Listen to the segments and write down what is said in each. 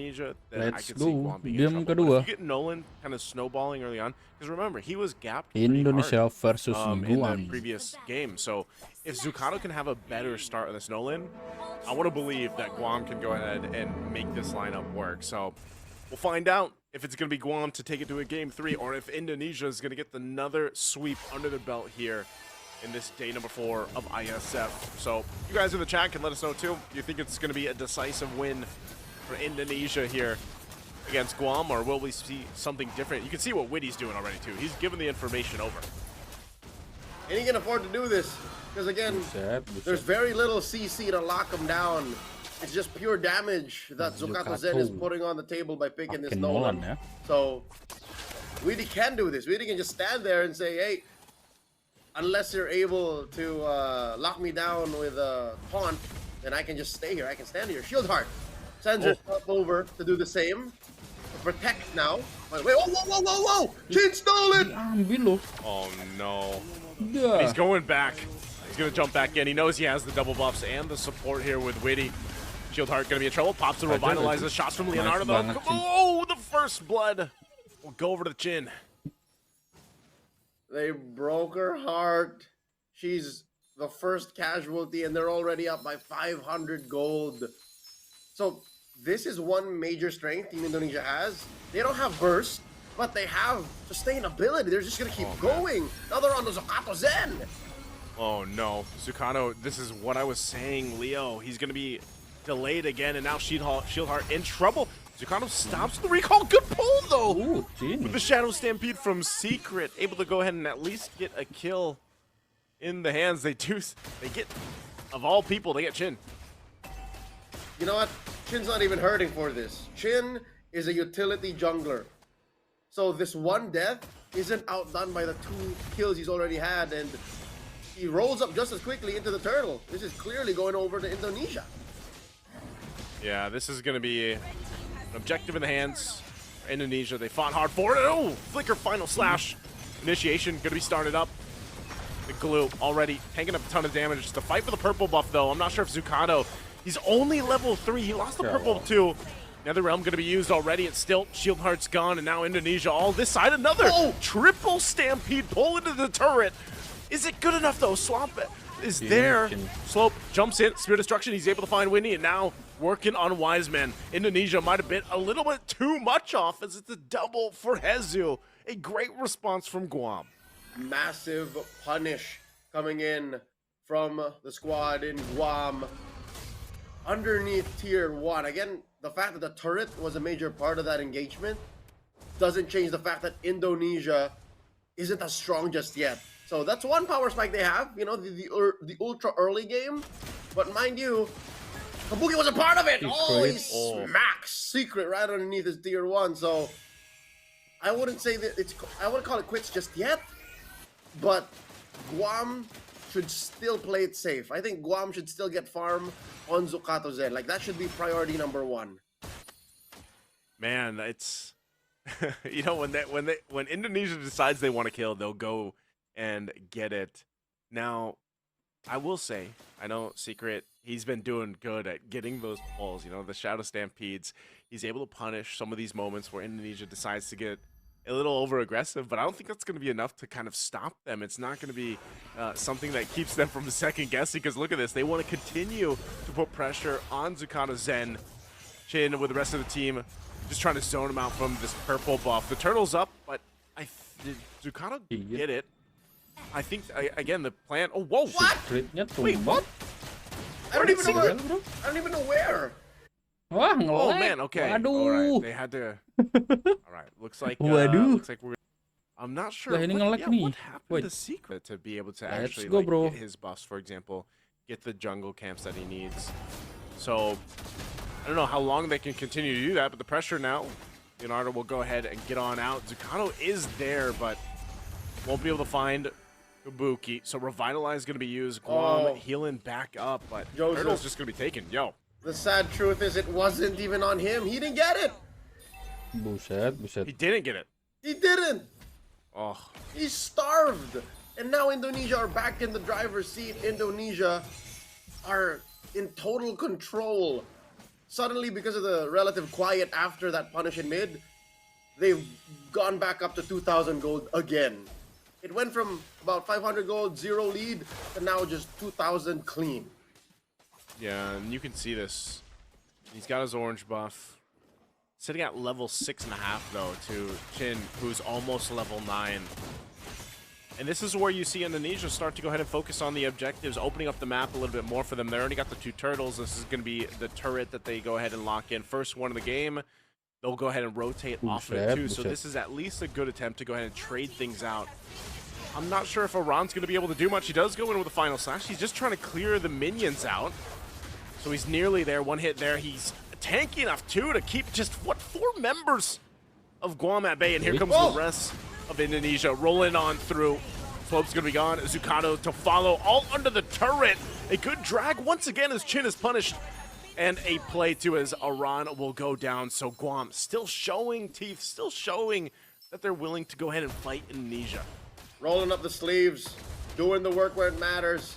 Indonesia, then I Let's could see go. Guam being in Game trouble. But if kedua. you get Nolan kind of snowballing early on, because remember, he was gapped pretty Indonesia hard, versus in the Guam. previous game. So if Zucano can have a better start on this Nolan, I want to believe that Guam can go ahead and make this lineup work. So we'll find out if it's going to be Guam to take it to a game 3, or if Indonesia is going to get another sweep under their belt here in this day number 4 of Iesf. So you guys in the chat can let us know too. Do you think it's going to be a decisive win for Indonesia here against Guam, or will we see something different? You can see what Witty's doing already too. He's giving the information over. And he can afford to do this because again, there's very little CC to lock him down. It's just pure damage that Zucano Zen is putting on the table by picking this Nolan. So Witty can do this. Witty can just stand there and say, hey, unless you're able to lock me down with a taunt, then I can just stay here. I can stand here. Shield Heart sends herself over to do the same. To protect now. Wait, whoa! Chin stole it! Oh no. Yeah. He's going back. He's going to jump back in. He knows he has the double buffs and the support here with Witty. Shield Heart going to be in trouble. Pops and revitalizes. Shots from Leonardo though. Oh, the first blood. We'll go over to the Chin. They broke her heart. She's the first casualty, and they're already up by 500 gold. So this is one major strength Team Indonesia has. They don't have burst, but they have sustainability. They're just going to keep going. Now they're on the Zucano Zen. Oh no, Zucano, this is what I was saying, Leo. He's going to be delayed again, and now Shield Heart in trouble. Zucano stops the recall. Good pull, though. Ooh, with the Shadow Stampede from Secret. Able to go ahead and at least get a kill in the hands. They get, of all people, they get Chin. You know what? Chin's not even hurting for this. Chin is a utility jungler. So this one death isn't outdone by the 2 kills he's already had, and he rolls up just as quickly into the turtle. This is clearly going over to Indonesia. Yeah, this is going to be an objective in the hands for Indonesia. They fought hard for it. Oh, Flicker final slash. Initiation going to be started up. The glue already taking up a ton of damage. Just to fight for the purple buff, though. I'm not sure if Zucano, he's only level 3. He lost the purple, too. Nether Realm going to be used already. It's still Shield Heart's gone, and now Indonesia all this side. Another triple Stampede pull into the turret. Is it good enough, though? Swamp is there. Slope jumps in. Spear Destruction. He's able to find Winnie, and now working on Wiseman. Indonesia might have been a little bit too much off, as it's a double for Hezu. A great response from Guam. Massive punish coming in from the squad in Guam. Underneath tier 1. Again, the fact that the turret was a major part of that engagement doesn't change the fact that Indonesia isn't as strong just yet. So that's one power spike they have, you know, the ultra early game. But mind you, Kabuki was a part of it. He smacks Secret right underneath his tier 1. So I wouldn't say that I wouldn't call it quits just yet. But Guam should still play it safe. I think Guam should still get farm on Zucano Zen. Like, that should be priority number 1. Man, it's you know, when Indonesia decides they want to kill, they'll go and get it. Now, I will say, I know Secret, he's been doing good at getting those pulls, you know, the Shadow Stampedes. He's able to punish some of these moments where Indonesia decides to get a little over aggressive, but I don't think that's going to be enough to kind of stop them. It's not going to be something that keeps them from second guessing, because look at this. They want to continue to put pressure on Zucano Zen. Chin with the rest of the team just trying to zone him out from this purple buff. The turtle's up, but did Zucano get it? I think, again, the plan... Oh, whoa! What? Wait, what? I don't even know where. I don't even know where. Oh, man, okay. All right, they had to... All right, looks like we're... I'm not sure. What happened to Secret to be able to actually get his buffs, for example, get the jungle camps that he needs. So, I don't know how long they can continue to do that, but the pressure now, Leonardo will go ahead and get on out. Zucano is there, but won't be able to find Kabuki. So Revitalize is going to be used. Guam healing back up, but Turtle's just going to be taken. Yo. The sad truth is it wasn't even on him. He didn't get it. Buset. He didn't get it. He didn't. Oh. He's starved. And now Indonesia are back in the driver's seat. Indonesia are in total control suddenly, because of the relative quiet after that punish in mid, they've gone back up to 2,000 gold again. It went from about 500 gold, 0 lead, to now just 2,000 clean. Yeah, and you can see this. He's got his orange buff. Sitting at level 6.5 though to Chin, who's almost level 9. And this is where you see Indonesia start to go ahead and focus on the objectives, opening up the map a little bit more for them. They already got the 2 turtles. This is going to be the turret that they go ahead and lock in. First one of the game. They'll go ahead and rotate off it too. So this is at least a good attempt to go ahead and trade things out. I'm not sure if Iran's going to be able to do much. He does go in with a final slash. He's just trying to clear the minions out. So he's nearly there. One hit there. He's tanky enough too to keep just, what, 4 members of Guam at bay. And here comes the rest of Indonesia rolling on through. Slope's going to be gone. Zucano to follow, all under the turret. A good drag once again as Chin is punished. And a play too as Iran will go down. So Guam still showing teeth, still showing that they're willing to go ahead and fight Indonesia. Rolling up the sleeves, doing the work where it matters.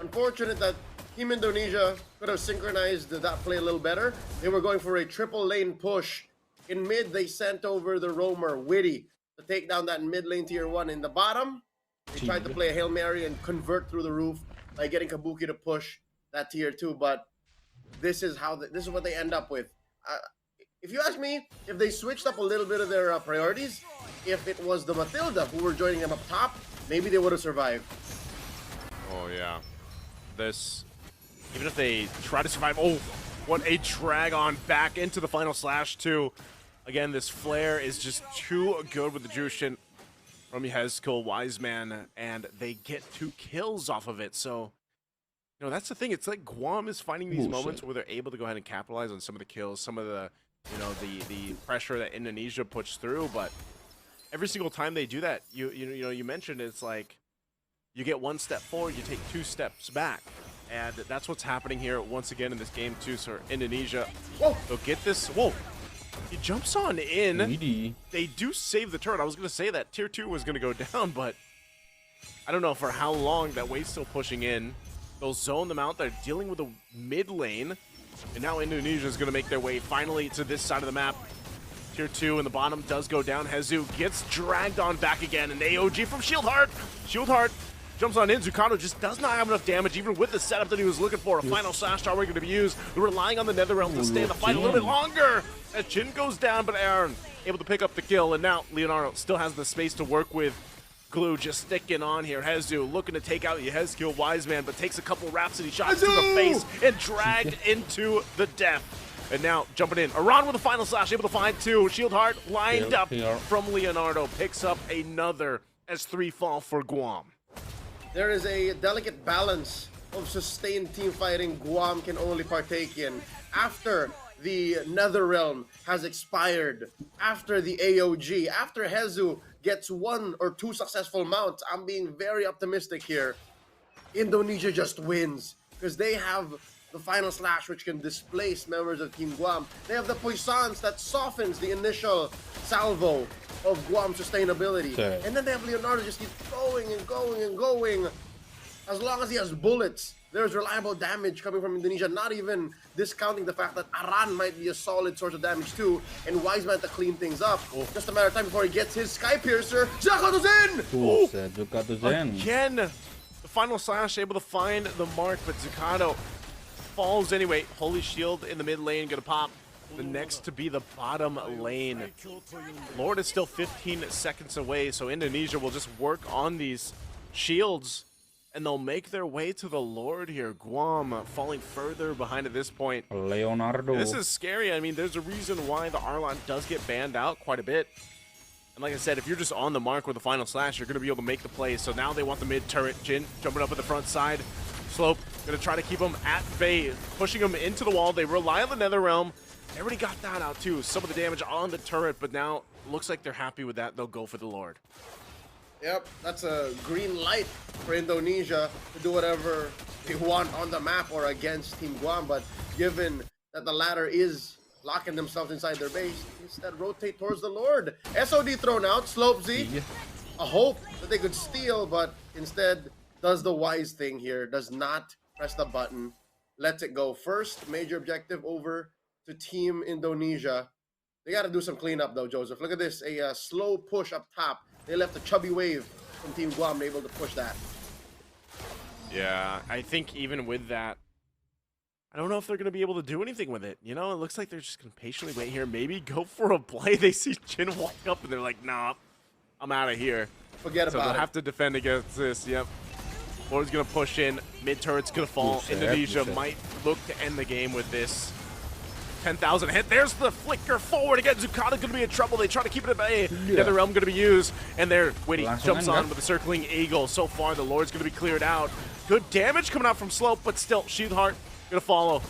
Unfortunate that Team Indonesia could have synchronized that play a little better. They were going for a triple lane push. In mid, they sent over the roamer, Witty, to take down that mid lane tier 1. In the bottom, they tried to play a Hail Mary and convert through the roof by getting Kabuki to push that tier 2, but this is how this is what they end up with. If you ask me, if they switched up a little bit of their priorities, if it was the Matilda who were joining them up top, maybe they would have survived. Oh yeah, this, even if they try to survive, oh, what a drag on back into the final slash too. Again, this flare is just too good with the Jushin from Yehezkel, Wiseman, and they get 2 kills off of it. So, you know, that's the thing. It's like Guam is finding these moments where they're able to go ahead and capitalize on some of the kills, some of the, you know, the pressure that Indonesia puts through. But every single time they do that, you mentioned it's like you get 1 step forward, you take 2 steps back, and that's what's happening here once again in this game too. So Indonesia, whoa, they'll get this. Whoa, he jumps on in. They do save the turret. I was gonna say that tier 2 was gonna go down, but I don't know for how long. That wave's still pushing in. They'll zone them out. They're dealing with the mid lane. And now Indonesia is going to make their way finally to this side of the map. Tier 2 in the bottom does go down. Hezu gets dragged on back again. An AOG from Shieldheart. Shieldheart jumps on in. Zucano just does not have enough damage, even with the setup that he was looking for. A final slash already going to be used. They're relying on the Netherrealm to stay in the fight a little bit longer. As Jin goes down, but Aaron able to pick up the kill. And now Leonardo still has the space to work with. Glue just sticking on here. Hezu looking to take out Yehezkel Wiseman, but takes a couple Rhapsody shots to the face and dragged into the death. And now jumping in. Iran with a final slash, able to find 2. Shieldheart lined up from Leonardo. Picks up another as 3 fall for Guam. There is a delicate balance of sustained team fighting Guam can only partake in. After the Netherrealm has expired, after the AOG, after Hezu gets 1 or 2 successful mounts, I'm being very optimistic here. Indonesia just wins because they have the final slash which can displace members of Team Guam. They have the puissance that softens the initial salvo of Guam sustainability. Okay. And then they have Leonardo just keep going and going and going. As long as he has bullets, there's reliable damage coming from Indonesia, not even discounting the fact that Aran might be a solid source of damage too, and Wiseman to clean things up. Just a matter of time before he gets his Sky Piercer. Zucano's in! Again, the final slash able to find the mark, but Zucano falls anyway. Holy Shield in the mid lane, gonna pop. The next to be the bottom lane. Lord is still 15 seconds away, so Indonesia will just work on these shields. And they'll make their way to the Lord here. Guam falling further behind at this point. Leonardo. This is scary. I mean, there's a reason why the Arlon does get banned out quite a bit. And like I said, if you're just on the mark with the final slash, you're going to be able to make the play. So now they want the mid turret. Jin jumping up at the front side. Slope going to try to keep them at bay, pushing them into the wall. They rely on the Netherrealm. They already got that out too. Some of the damage on the turret, but now looks like they're happy with that. They'll go for the Lord. Yep, that's a green light for Indonesia to do whatever they want on the map or against Team Guam. But given that the latter is locking themselves inside their base, instead rotate towards the Lord. SOD thrown out, Slope Z. A hope that they could steal, but instead does the wise thing here. Does not press the button. Lets it go. First major objective over to Team Indonesia. They got to do some cleanup though, Joseph. Look at this, a slow push up top. They left a chubby wave from Team Guam, able to push that. Yeah, I think even with that, I don't know if they're going to be able to do anything with it. You know, it looks like they're just going to patiently wait here, maybe go for a play. They see Jin walk up and they're like, nah, I'm out of here. Forget so about they'll it. have to defend against this, yep. Lord's going to push in, mid-turret's going to fall. Indonesia might look to end the game with this. 10,000 hit. There's the flicker forward again. Zucata going to be in trouble. They try to keep it at bay. The other realm going to be used. And there, Witty jumps on with the circling eagle. So far, the Lord's going to be cleared out. Good damage coming out from Slope, but still, Sheath Heart going to follow.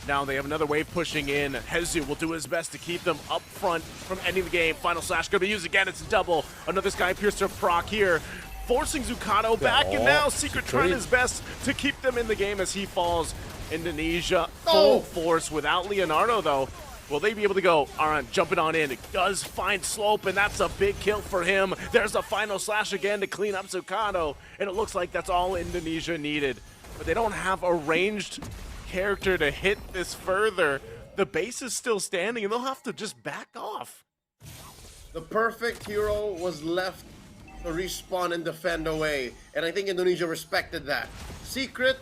Now they have another wave pushing in. Hezu will do his best to keep them up front from ending the game. Final Slash going to be used again. It's a double. Another Sky Piercer proc here. Forcing Zucado back, and now Secret trying his best to keep them in the game as he falls. Indonesia full force without Leonardo, though. Will they be able to go? Aran jumping on in. It does find Slope, and that's a big kill for him. There's a Final Slash again to clean up Zucado, and it looks like that's all Indonesia needed. But they don't have a ranged character to hit this further. The base is still standing, and they'll have to just back off. The perfect hero was left to respawn and defend away, and I think Indonesia respected that. Secret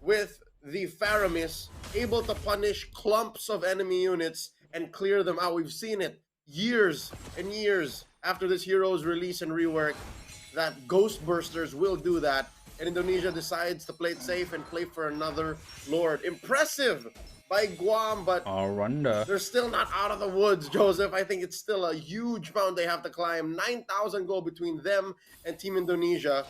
with the Faramis, able to punish clumps of enemy units and clear them out. We've seen it years and years after this hero's release and rework that Ghost Bursters will do that, and Indonesia decides to play it safe and play for another Lord. Impressive by Guam, but they're still not out of the woods, Joseph. I think it's still a huge mountain they have to climb. 9,000 goal between them and Team Indonesia.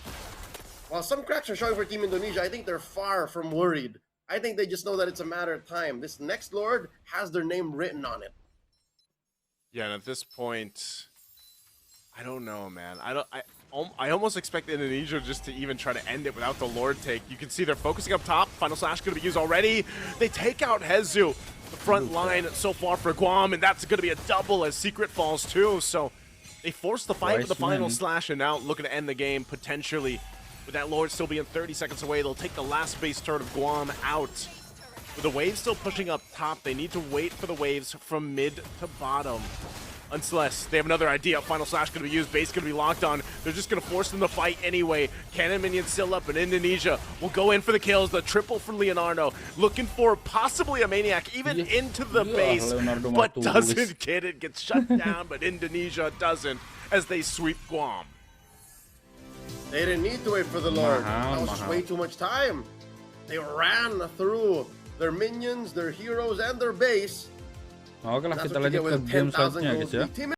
While some cracks are showing for Team Indonesia, I think they're far from worried. I think they just know that it's a matter of time. This next Lord has their name written on it. Yeah, and at this point, I don't know, man. I almost expect Indonesia just to even try to end it without the Lord take. You can see they're focusing up top. Final Slash going to be used already. They take out Hezu, the front line so far for Guam, and that's going to be a double as Secret falls too. So they force the fight with the Final Slash, and now looking to end the game potentially. With that Lord still being 30 seconds away, they'll take the last base turret of Guam out. With the waves still pushing up top, they need to wait for the waves from mid to bottom. Unless they have another idea. Final Slash going to be used, base going to be locked on. They're just going to force them to fight anyway. Cannon minions still up, but Indonesia will go in for the kills. The triple for Leonardo. Looking for possibly a maniac, even into the base, but doesn't get it. Gets shut down, but Indonesia doesn't as they sweep Guam. They didn't need to wait for the Lord. That was just way too much time. They ran through their minions, their heroes, and their base. Oke lah, kita lanjut ke game selanjutnya guys ya.